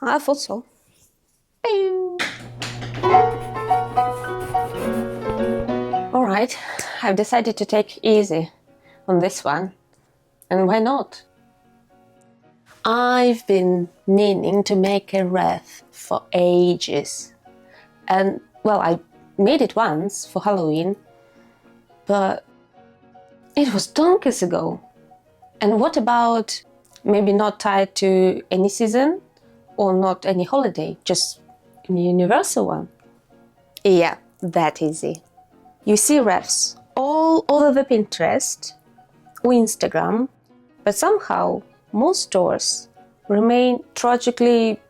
I thought so. Alright, I've decided to take easy on this one. And why not? I've been meaning to make a wreath for ages. And, well, I made it once for Halloween, but it was donkeys ago. And what about maybe not tied to any season or not any holiday, just a universal one? Yeah, that easy. You see wreaths all over the Pinterest or Instagram, but somehow most stores remain tragically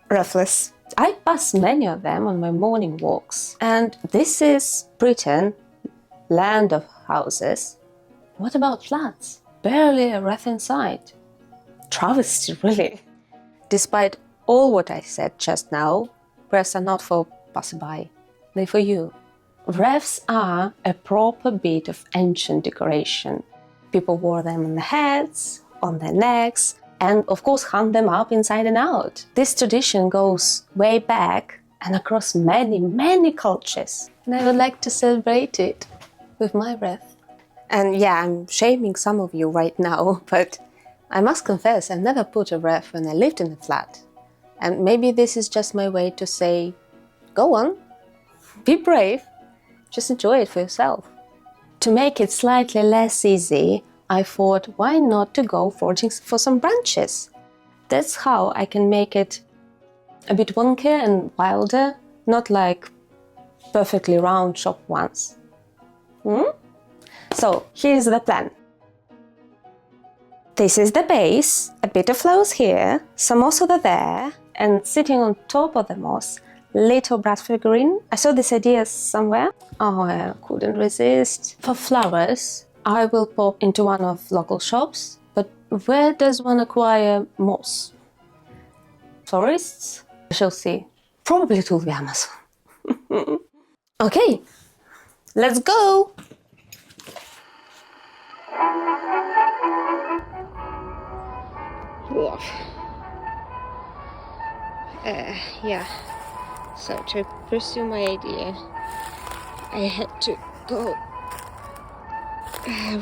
wreathless. I pass many of them on my morning walks, and this is Britain, land of houses. What about flats? Barely a wreath inside. Travesty, really. Despite all what I said just now, wreaths are not for passerby, they're for you. Wreaths are a proper bit of ancient decoration. People wore them on their heads, on their necks, and of course hung them up inside and out. This tradition goes way back and across many, many cultures. And I would like to celebrate it with my wreath. And yeah, I'm shaming some of you right now, but I must confess I've never put a wreath when I lived in a flat. And maybe this is just my way to say, go on, be brave, just enjoy it for yourself. To make it slightly less easy, I thought, why not to go foraging for some branches? That's how I can make it a bit wonkier and wilder, not like perfectly round shop ones. So here's the plan. This is the base, a bit of flowers here, some moss over there, and sitting on top of the moss, little brass figurine. I saw this idea somewhere. Oh, I couldn't resist. For flowers, I will pop into one of local shops, but where does one acquire moss? Florists? I shall see. Probably it will be Amazon. Okay, let's go! Yeah, so to pursue my idea, I had to go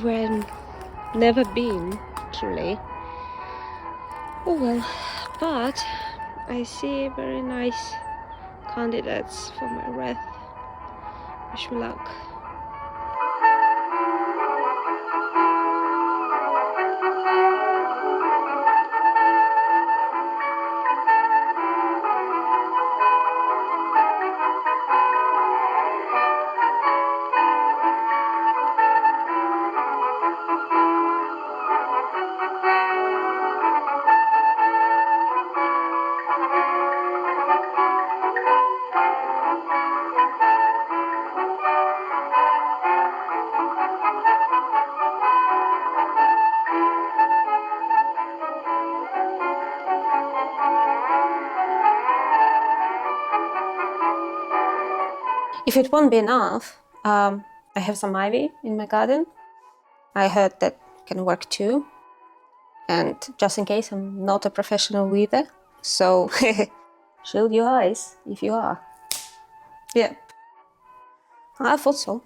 where I've never been, truly. Oh well, but I see very nice candidates for my wreath. Wish me luck. If it won't be enough, I have some ivy in my garden. I heard that can work too. And just in case, I'm not a professional weaver, so shield your eyes if you are. Yeah, I thought so.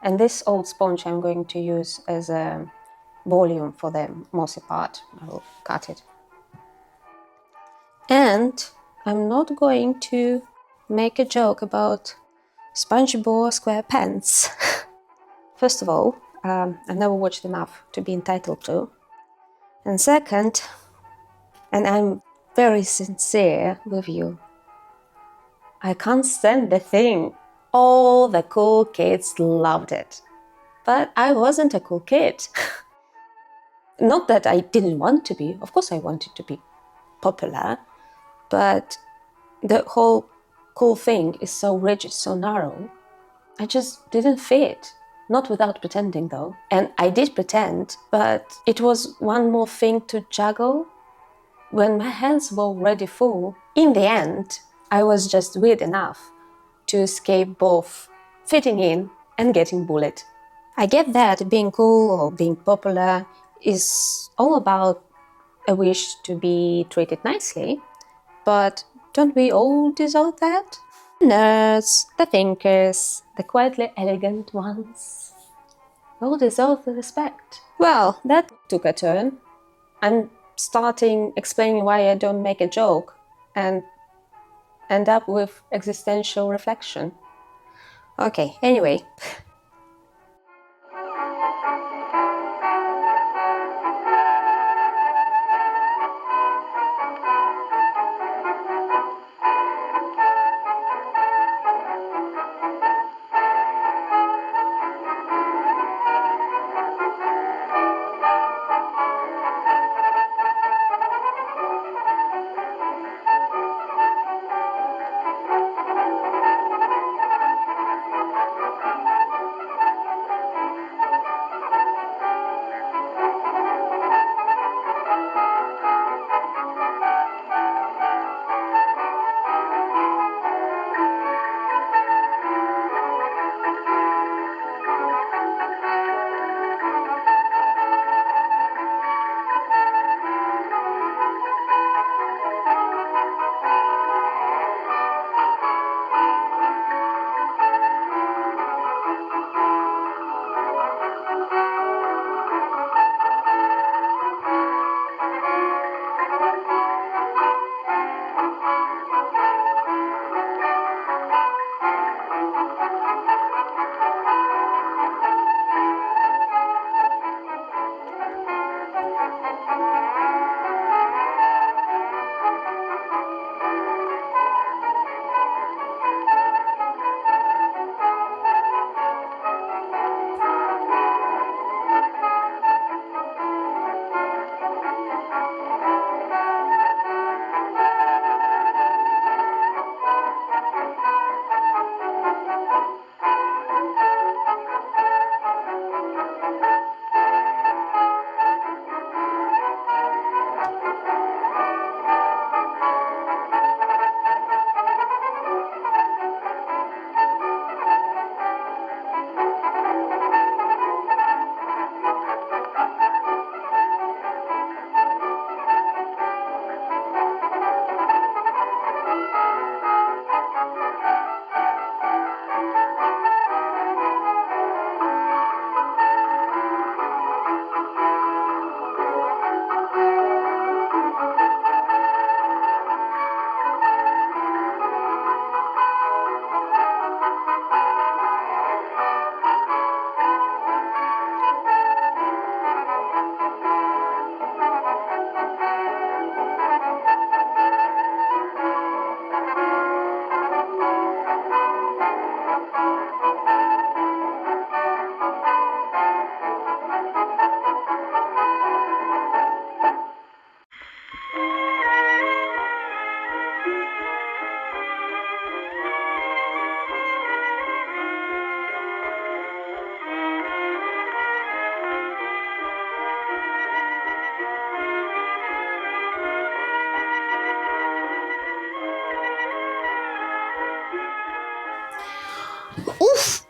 And this old sponge I'm going to use as a volume for the mossy part. I will cut it. And I'm not going to make a joke about SpongeBob SquarePants. First of all, I've never watched enough to be entitled to. And second, and I'm very sincere with you, I can't stand the thing. All the cool kids loved it. But I wasn't a cool kid. Not that I didn't want to be. Of course I wanted to be popular. But the whole cool thing is so rigid, so narrow. I just didn't fit. Not without pretending though. And I did pretend, but it was one more thing to juggle. When my hands were already full, in the end, I was just weird enough to escape both fitting in and getting bullied. I get that being cool or being popular is all about a wish to be treated nicely, but don't we all deserve that? The nerds, the thinkers, the quietly elegant ones all deserve the respect. Well, that took a turn. I'm starting explaining why I don't make a joke and end up with existential reflection. Okay, anyway. Oof!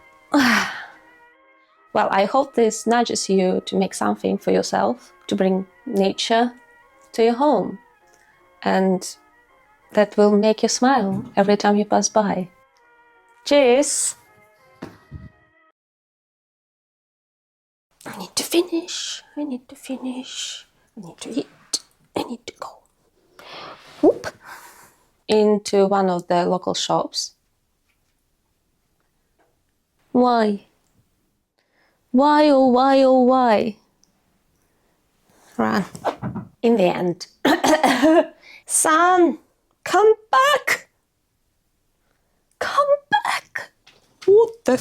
Well, I hope this nudges you to make something for yourself, to bring nature to your home, and that will make you smile every time you pass by. Cheers! I need to finish, I need to finish, I need to eat, I need to go. Whoop! Into one of the local shops. Why? Why, oh why, oh why? Run. In the end. Son, come back! Come back! What the